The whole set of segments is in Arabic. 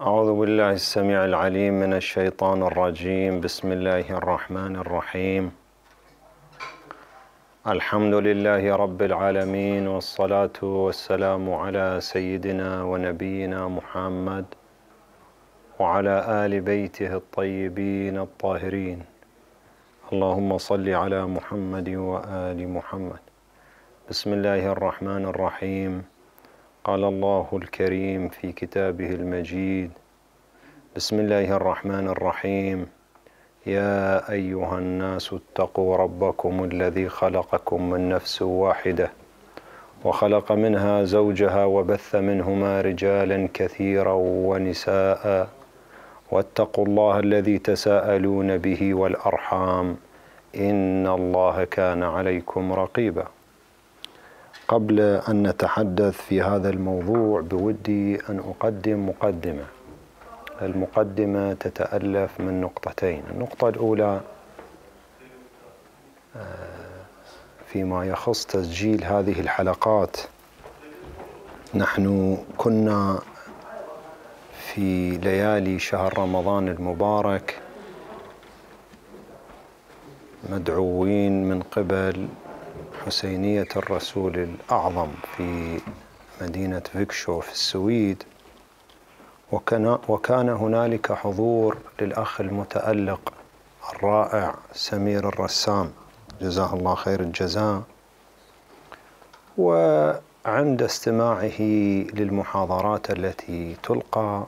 أعوذ بالله السميع العليم من الشيطان الرجيم. بسم الله الرحمن الرحيم. الحمد لله رب العالمين، والصلاة والسلام على سيدنا ونبينا محمد وعلى آل بيته الطيبين الطاهرين. اللهم صل على محمد وآل محمد. بسم الله الرحمن الرحيم. قال الله الكريم في كتابه المجيد: بسم الله الرحمن الرحيم. يا أيها الناس اتقوا ربكم الذي خلقكم من نفس واحدة وخلق منها زوجها وبث منهما رجالا كثيرا ونساء واتقوا الله الذي تساءلون به والأرحام إن الله كان عليكم رقيبا. قبل أن نتحدث في هذا الموضوع بودي أن أقدم مقدمة. المقدمة تتألف من نقطتين. النقطة الأولى فيما يخص تسجيل هذه الحلقات، نحن كنا في ليالي شهر رمضان المبارك مدعوين من قبل حسينية الرسول الأعظم في مدينة فيكشو في السويد، وكان هنالك حضور للأخ المتألق الرائع سمير الرسام جزاه الله خير الجزاء. وعند استماعه للمحاضرات التي تلقى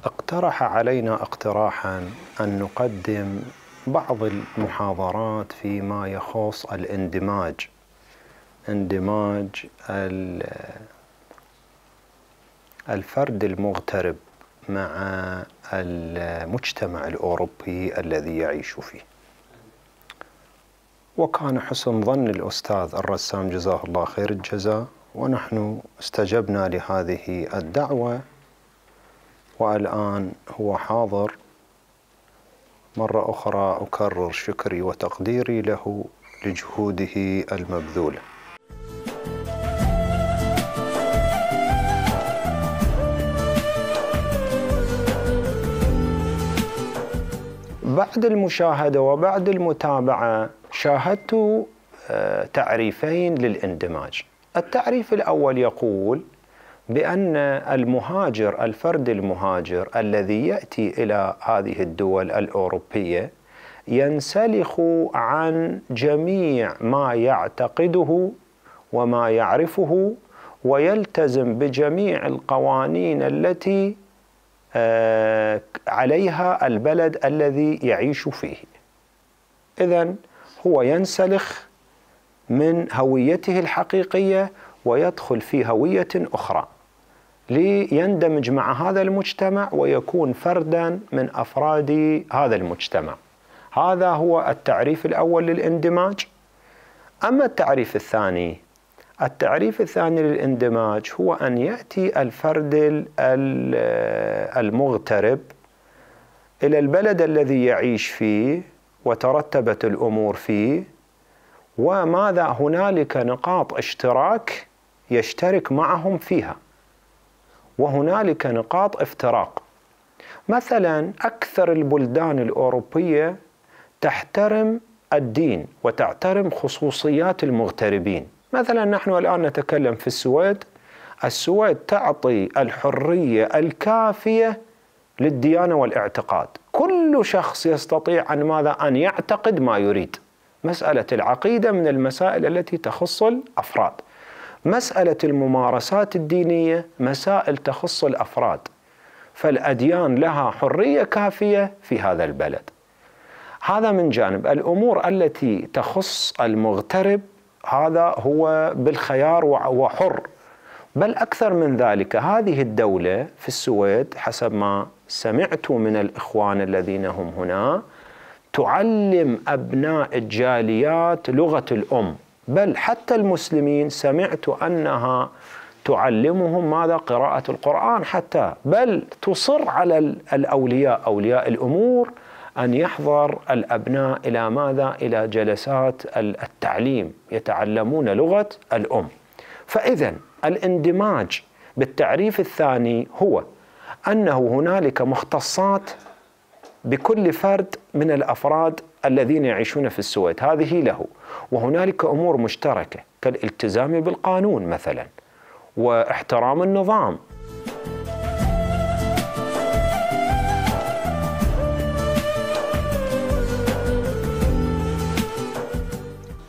اقترح علينا اقتراحا أن نقدم بعض المحاضرات فيما يخص اندماج الفرد المغترب مع المجتمع الأوروبي الذي يعيش فيه. وكان حسن ظن الأستاذ الرسام جزاه الله خير الجزاء، ونحن استجبنا لهذه الدعوة، والآن هو حاضر. مرة أخرى أكرر شكري وتقديري له لجهوده المبذولة. بعد المشاهدة وبعد المتابعة شاهدت تعريفين للاندماج. التعريف الأول يقول بأن الفرد المهاجر الذي يأتي إلى هذه الدول الأوروبية ينسلخ عن جميع ما يعتقده وما يعرفه، ويلتزم بجميع القوانين التي عليها البلد الذي يعيش فيه. إذن هو ينسلخ من هويته الحقيقية ويدخل في هوية أخرى ليندمج مع هذا المجتمع ويكون فردا من أفراد هذا المجتمع. هذا هو التعريف الأول للاندماج. أما التعريف الثاني للاندماج هو أن يأتي الفرد المغترب إلى البلد الذي يعيش فيه وترتبت الأمور فيه، وماذا هنالك نقاط اشتراك يشترك معهم فيها، وهنالك نقاط افتراق. مثلا أكثر البلدان الأوروبية تحترم الدين وتحترم خصوصيات المغتربين. مثلا نحن الآن نتكلم في السويد تعطي الحرية الكافية للديانة والاعتقاد. كل شخص يستطيع أن يعتقد ما يريد. مسألة العقيدة من المسائل التي تخص الأفراد. مسألة الممارسات الدينية مسائل تخص الأفراد، فالأديان لها حرية كافية في هذا البلد. هذا من جانب. الأمور التي تخص المغترب هذا هو بالخيار وحر. بل أكثر من ذلك، هذه الدولة في السويد حسب ما سمعت من الإخوان الذين هم هنا تعلم أبناء الجاليات لغة الأم، بل حتى المسلمين سمعت أنها تعلمهم ماذا؟ قراءة القرآن حتى. بل تصر على أولياء الأمور أن يحضر الأبناء إلى ماذا؟ إلى جلسات التعليم، يتعلمون لغة الأم. فإذن الاندماج بالتعريف الثاني هو أنه هنالك مختصات بكل فرد من الأفراد الذين يعيشون في السويد، هذه له، وهنالك أمور مشتركة كالالتزام بالقانون مثلا واحترام النظام.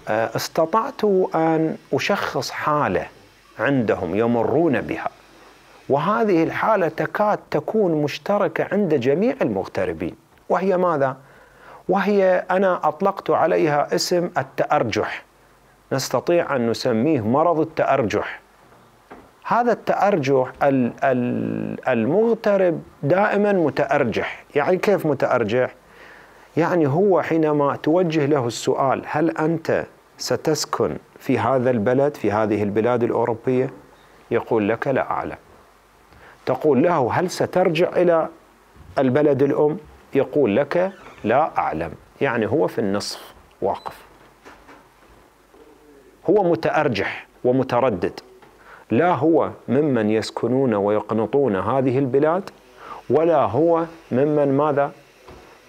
استطعت أن أشخص حالة عندهم يمرون بها، وهذه الحالة تكاد تكون مشتركة عند جميع المغتربين، وهي ماذا؟ وهي أنا أطلقت عليها اسم التأرجح، نستطيع أن نسميه مرض التأرجح. هذا التأرجح المغترب دائما متأرجح. يعني كيف متأرجح؟ يعني هو حينما توجه له السؤال هل أنت ستسكن في هذا البلد، في هذه البلاد الأوروبية؟ يقول لك لا أعلم. تقول له هل سترجع إلى البلد الأم؟ يقول لك لا أعلم. يعني هو في النصف واقف، هو متأرجح ومتردد، لا هو ممن يسكنون ويقنطون هذه البلاد، ولا هو ممن ماذا؟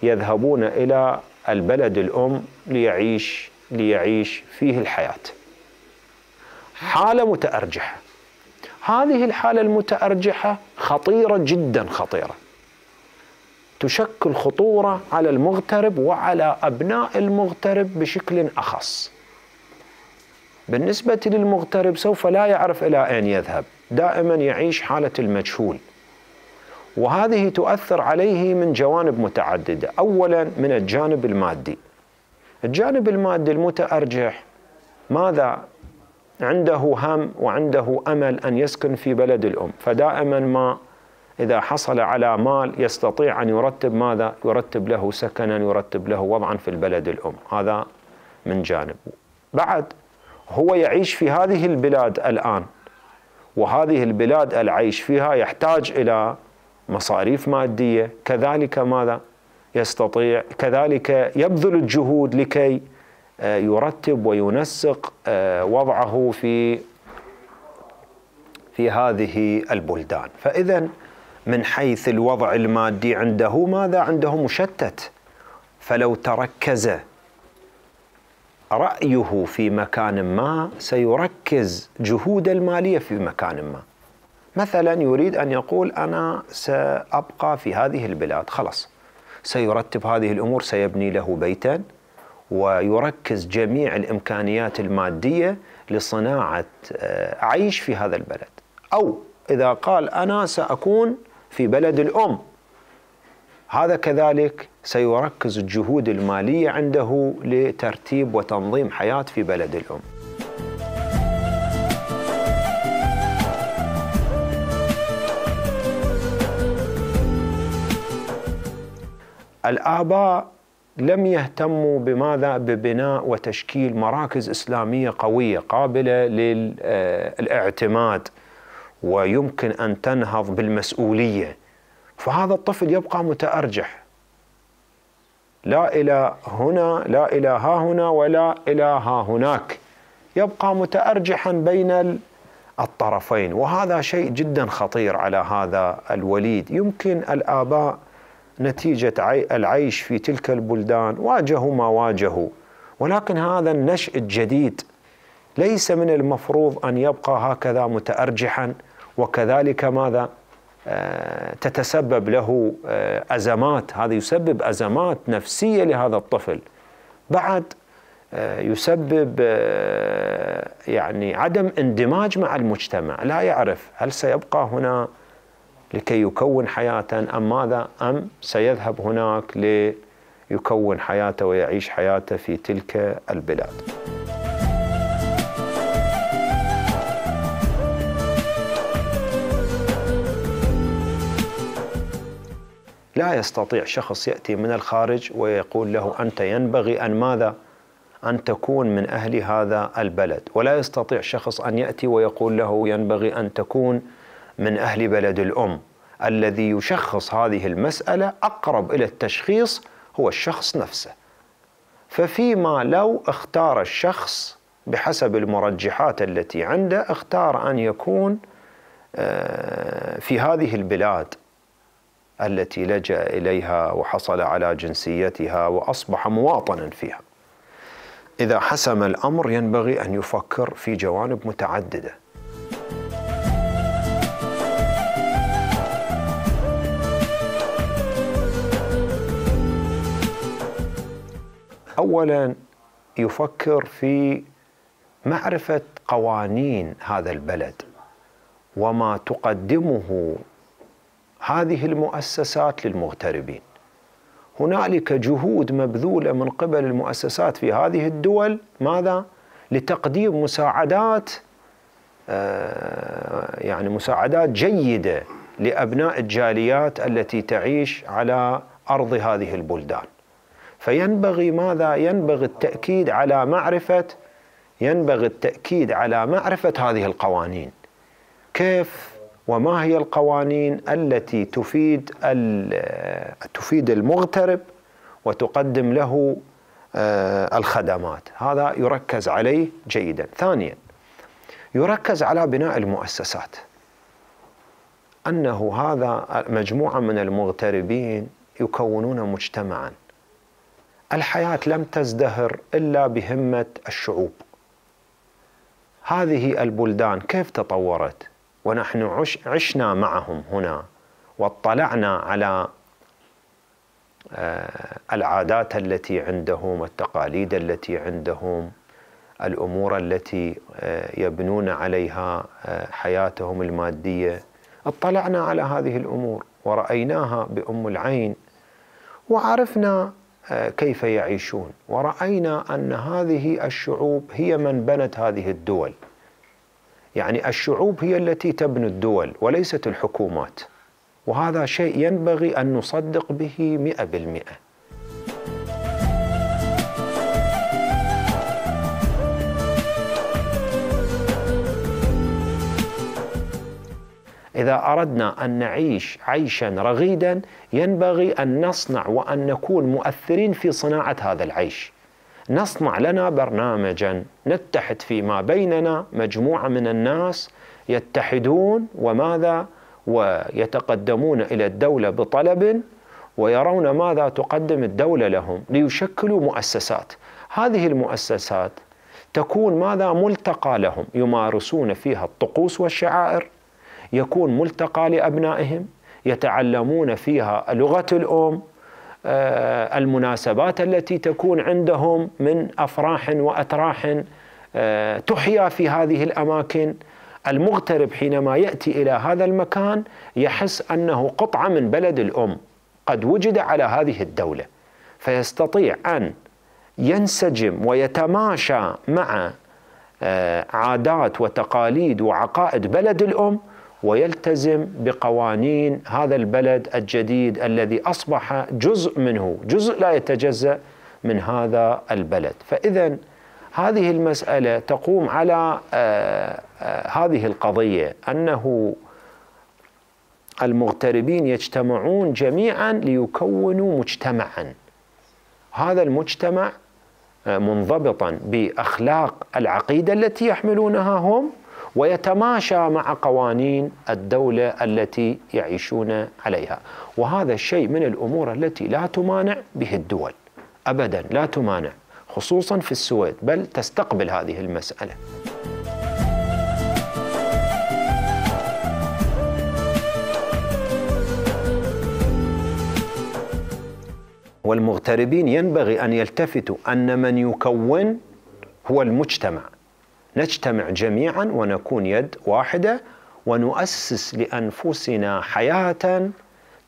يذهبون إلى البلد الأم ليعيش فيه الحياة. حالة متأرجحة. هذه الحالة المتأرجحة خطيرة جدا، خطيرة، تشكل خطورة على المغترب وعلى أبناء المغترب بشكل أخص. بالنسبة للمغترب سوف لا يعرف إلى أين يذهب، دائما يعيش حالة المجهول، وهذه تؤثر عليه من جوانب متعددة. أولا من الجانب المادي. الجانب المادي المتأرجح ماذا؟ عنده هم وعنده أمل أن يسكن في بلد الأم، فدائما ما إذا حصل على مال يستطيع أن يرتب ماذا؟ يرتب له سكنا، يرتب له وضعا في البلد الأم. هذا من جانب. بعد هو يعيش في هذه البلاد الآن، وهذه البلاد العيش فيها يحتاج إلى مصاريف مادية، كذلك ماذا؟ يستطيع كذلك يبذل الجهود لكي يرتب وينسق وضعه في هذه البلدان. فإذا من حيث الوضع المادي عنده ماذا؟ عنده مشتت. فلو تركز رأيه في مكان ما سيركز جهود المالية في مكان ما. مثلا يريد أن يقول أنا سأبقى في هذه البلاد، خلاص سيرتب هذه الأمور، سيبني له بيتا ويركز جميع الإمكانيات المادية لصناعة عيش في هذا البلد. أو إذا قال أنا سأكون في بلد الأم، هذا كذلك سيركز الجهود المالية عنده لترتيب وتنظيم حياة في بلد الأم. الآباء لم يهتموا بماذا؟ ببناء وتشكيل مراكز إسلامية قوية قابلة للاعتماد ويمكن أن تنهض بالمسؤولية. فهذا الطفل يبقى متأرجح، لا إلى هنا، لا إلى ها هنا، ولا إلى ها هناك، يبقى متأرجحا بين الطرفين، وهذا شيء جدا خطير على هذا الوليد. يمكن الآباء نتيجة العيش في تلك البلدان واجهوا ما واجهوا، ولكن هذا النشء الجديد ليس من المفروض أن يبقى هكذا متأرجحا، وكذلك ماذا؟ تتسبب له أزمات. هذا يسبب أزمات نفسية لهذا الطفل. بعد يسبب يعني عدم اندماج مع المجتمع، لا يعرف هل سيبقى هنا لكي يكون حياة أم ماذا، أم سيذهب هناك ليكون حياته ويعيش حياته في تلك البلاد. لا يستطيع شخص يأتي من الخارج ويقول له أنت ينبغي أن ماذا؟ أن تكون من أهل هذا البلد، ولا يستطيع شخص أن يأتي ويقول له ينبغي أن تكون من أهل بلد الأم. الذي يشخص هذه المسألة أقرب إلى التشخيص هو الشخص نفسه. ففيما لو اختار الشخص بحسب المرجحات التي عنده، اختار أن يكون في هذه البلاد التي لجأ إليها وحصل على جنسيتها وأصبح مواطنا فيها. إذا حسم الأمر ينبغي أن يفكر في جوانب متعددة. أولاً يفكر في معرفة قوانين هذا البلد وما تقدمه هذه المؤسسات للمغتربين. هنالك جهود مبذولة من قبل المؤسسات في هذه الدول، ماذا؟ لتقديم مساعدات يعني مساعدات جيدة لأبناء الجاليات التي تعيش على أرض هذه البلدان. فينبغي ماذا؟ ينبغي التأكيد على معرفة هذه القوانين. كيف وما هي القوانين التي تفيد المغترب وتقدم له الخدمات؟ هذا يركز عليه جيدا. ثانيا يركز على بناء المؤسسات، أنه هذا مجموعة من المغتربين يكونون مجتمعا. الحياة لم تزدهر إلا بهمة الشعوب. هذه البلدان كيف تطورت ونحن عشنا معهم هنا واطلعنا على العادات التي عندهم، التقاليد التي عندهم، الأمور التي يبنون عليها حياتهم المادية. اطلعنا على هذه الأمور ورأيناها بأم العين وعرفنا كيف يعيشون، ورأينا أن هذه الشعوب هي من بنت هذه الدول. يعني الشعوب هي التي تبني الدول وليست الحكومات، وهذا شيء ينبغي أن نصدق به 100%. إذا أردنا أن نعيش عيشا رغيدا ينبغي أن نصنع وأن نكون مؤثرين في صناعة هذا العيش. نصنع لنا برنامجا نتحد فيما بيننا، مجموعة من الناس يتحدون وماذا؟ ويتقدمون إلى الدولة بطلب ويرون ماذا تقدم الدولة لهم ليشكلوا مؤسسات. هذه المؤسسات تكون ماذا؟ ملتقى لهم يمارسون فيها الطقوس والشعائر، يكون ملتقى لأبنائهم يتعلمون فيها لغة الأم، المناسبات التي تكون عندهم من أفراح وأتراح تحيا في هذه الأماكن. المغترب حينما يأتي إلى هذا المكان يحس أنه قطعة من بلد الأم قد وجد على هذه الدولة، فيستطيع أن ينسجم ويتماشى مع عادات وتقاليد وعقائد بلد الأم، ويلتزم بقوانين هذا البلد الجديد الذي أصبح جزء منه، جزء لا يتجزأ من هذا البلد. فإذا هذه المسألة تقوم على هذه القضية، أنه المغتربين يجتمعون جميعا ليكونوا مجتمعا. هذا المجتمع منضبطا بأخلاق العقيدة التي يحملونها هم، ويتماشى مع قوانين الدولة التي يعيشون عليها. وهذا الشيء من الأمور التي لا تمانع به الدول أبدا، لا تمانع، خصوصا في السويد، بل تستقبل هذه المسألة. والمغتربين ينبغي أن يلتفتوا أن من يكون هو المجتمع. نجتمع جميعا ونكون يد واحدة ونؤسس لأنفسنا حياة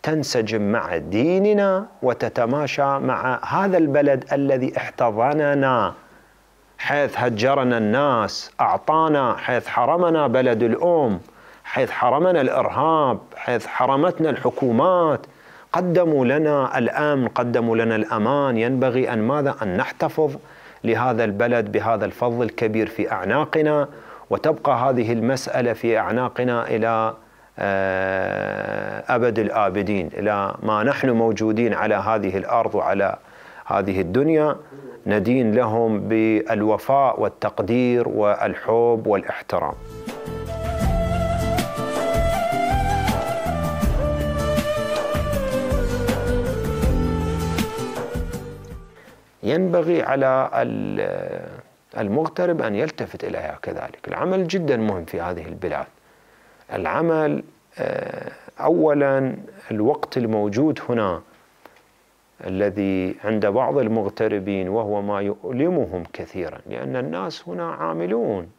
تنسجم مع ديننا وتتماشى مع هذا البلد الذي احتضننا، حيث هجرنا الناس، أعطانا، حيث حرمنا بلد الأم، حيث حرمنا الإرهاب، حيث حرمتنا الحكومات، قدموا لنا الأمن، قدموا لنا الأمان. ينبغي أن ماذا؟ أن نحتفظ لهذا البلد بهذا الفضل الكبير في أعناقنا، وتبقى هذه المسألة في أعناقنا إلى أبد الآبدين، إلى ما نحن موجودين على هذه الأرض وعلى هذه الدنيا، ندين لهم بالوفاء والتقدير والحب والاحترام. ينبغي على المغترب أن يلتفت إليها كذلك. العمل جدا مهم في هذه البلاد. العمل أولا الوقت الموجود هنا الذي عند بعض المغتربين وهو ما يؤلمهم كثيرا، لأن الناس هنا عاملون،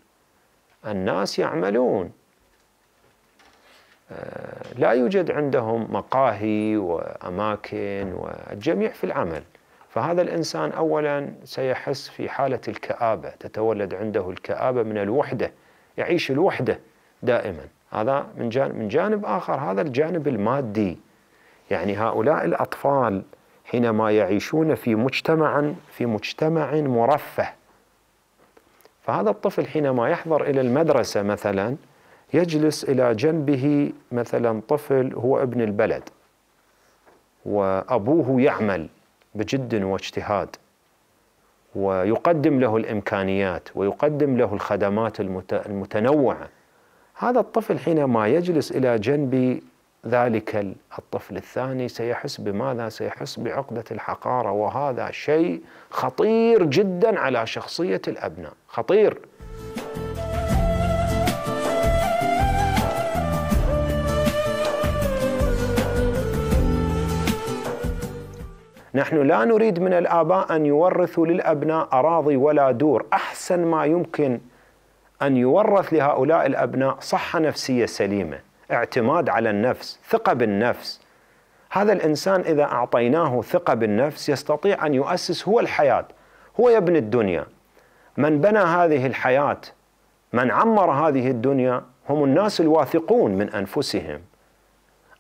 الناس يعملون، لا يوجد عندهم مقاهي وأماكن والجميع في العمل. فهذا الإنسان أولا سيحس في حالة الكآبة، تتولد عنده الكآبة من الوحدة، يعيش الوحدة دائما. هذا من جانب آخر هذا الجانب المادي، يعني هؤلاء الأطفال حينما يعيشون في مجتمع مرفه، فهذا الطفل حينما يحضر إلى المدرسة مثلا يجلس إلى جنبه مثلا طفل هو ابن البلد وأبوه يعمل بجد واجتهاد ويقدم له الإمكانيات ويقدم له الخدمات المتنوعة. هذا الطفل حينما يجلس إلى جنب ذلك الطفل الثاني سيحس بماذا؟ سيحس بعقدة الحقارة، وهذا شيء خطير جدا على شخصية الأبناء، خطير. نحن لا نريد من الآباء أن يورثوا للأبناء أراضي ولا دور. أحسن ما يمكن أن يورث لهؤلاء الأبناء صحة نفسية سليمة، اعتماد على النفس، ثقة بالنفس. هذا الإنسان إذا أعطيناه ثقة بالنفس يستطيع أن يؤسس هو الحياة، هو يبني الدنيا. من بنى هذه الحياة، من عمر هذه الدنيا هم الناس الواثقون من أنفسهم.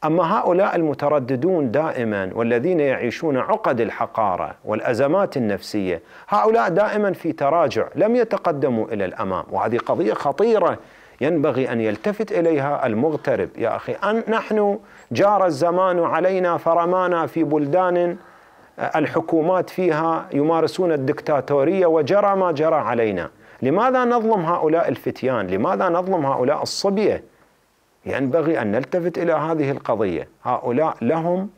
أما هؤلاء المترددون دائما والذين يعيشون عقد الحقارة والأزمات النفسية، هؤلاء دائما في تراجع، لم يتقدموا إلى الأمام، وهذه قضية خطيرة ينبغي أن يلتفت إليها المغترب. يا أخي نحن جار الزمان علينا فرمانا في بلدان الحكومات فيها يمارسون الدكتاتورية وجرى ما جرى علينا. لماذا نظلم هؤلاء الفتيان؟ لماذا نظلم هؤلاء الصبية؟ ينبغي أن نلتفت إلى هذه القضية. هؤلاء لهم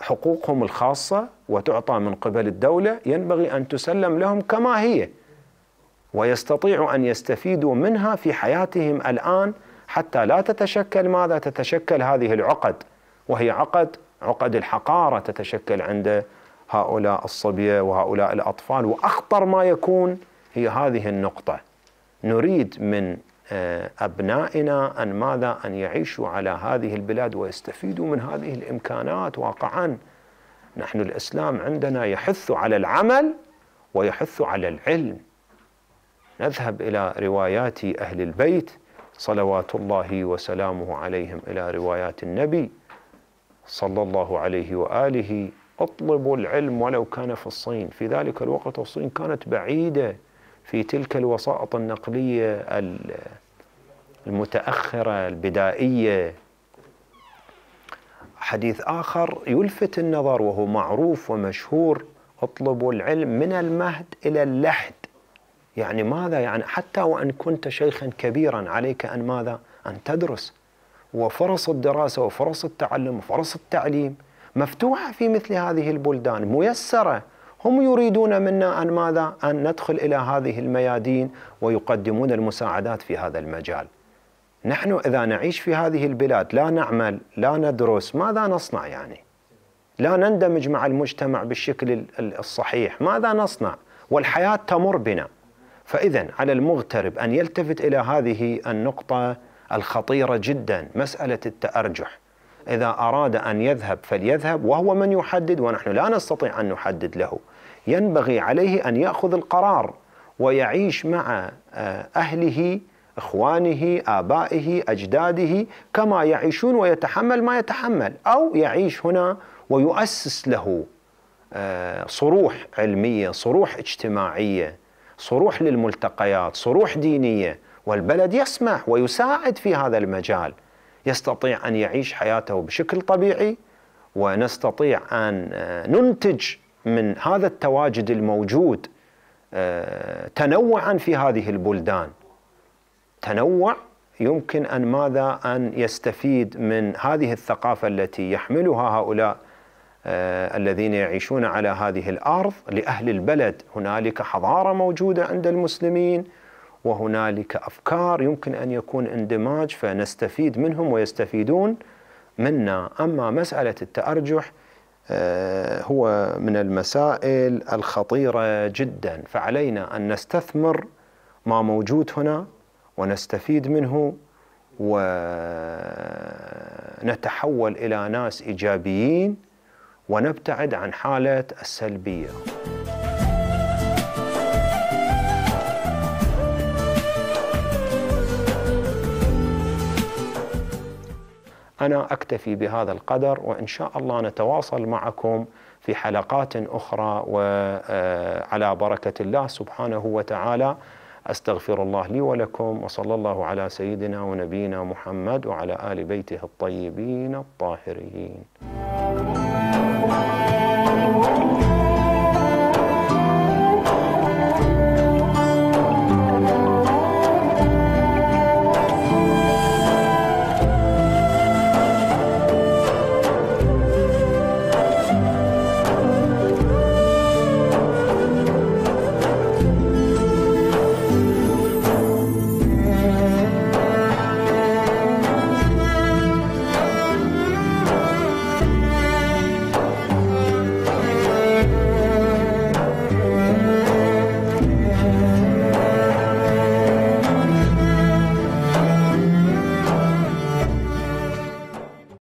حقوقهم الخاصة وتعطى من قبل الدولة، ينبغي أن تسلم لهم كما هي، ويستطيعوا أن يستفيدوا منها في حياتهم الآن، حتى لا تتشكل ماذا؟ تتشكل هذه العقد، وهي عقد الحقارة تتشكل عند هؤلاء الصبية وهؤلاء الأطفال. وأخطر ما يكون هي هذه النقطة. نريد من أبنائنا أن ماذا؟ أن يعيشوا على هذه البلاد ويستفيدوا من هذه الإمكانات. واقعا نحن الإسلام عندنا يحث على العمل ويحث على العلم. نذهب إلى روايات أهل البيت صلوات الله وسلامه عليهم، إلى روايات النبي صلى الله عليه وآله: اطلبوا العلم ولو كان في الصين. في ذلك الوقت الصين كانت بعيدة في تلك الوسائط النقلية المتأخرة البدائية. حديث آخر يلفت النظر وهو معروف ومشهور: اطلبوا العلم من المهد إلى اللحد. يعني ماذا؟ يعني حتى وأن كنت شيخا كبيرا عليك أن ماذا؟ أن تدرس. وفرص الدراسة وفرص التعلم وفرص التعليم مفتوحة في مثل هذه البلدان، ميسرة. هم يريدون منا أن ماذا؟ أن ندخل إلى هذه الميادين ويقدمون المساعدات في هذا المجال. نحن إذا نعيش في هذه البلاد لا نعمل لا ندرس، ماذا نصنع؟ يعني لا نندمج مع المجتمع بالشكل الصحيح، ماذا نصنع؟ والحياة تمر بنا. فإذن على المغترب أن يلتفت إلى هذه النقطة الخطيرة جدا، مسألة التأرجح. إذا أراد أن يذهب فليذهب، وهو من يحدد ونحن لا نستطيع أن نحدد له. ينبغي عليه أن يأخذ القرار ويعيش مع أهله، إخوانه، آبائه، أجداده كما يعيشون ويتحمل ما يتحمل، أو يعيش هنا ويؤسس له صروح علمية، صروح اجتماعية، صروح للملتقيات، صروح دينية، والبلد يسمح ويساعد في هذا المجال. يستطيع أن يعيش حياته بشكل طبيعي، ونستطيع أن ننتج من هذا التواجد الموجود تنوعا في هذه البلدان. تنوع يمكن أن ماذا؟ أن يستفيد من هذه الثقافة التي يحملها هؤلاء الذين يعيشون على هذه الأرض، لأهل البلد. هنالك حضارة موجودة عند المسلمين، وهنالك أفكار يمكن أن يكون اندماج، فنستفيد منهم ويستفيدون منا. أما مسألة التأرجح هو من المسائل الخطيرة جدا، فعلينا أن نستثمر ما موجود هنا ونستفيد منه، ونتحول إلى ناس إيجابيين ونبتعد عن حالة السلبية. أنا أكتفي بهذا القدر، وإن شاء الله نتواصل معكم في حلقات أخرى، وعلى بركة الله سبحانه وتعالى. أستغفر الله لي ولكم، وصلى الله على سيدنا ونبينا محمد وعلى آل بيته الطيبين الطاهرين.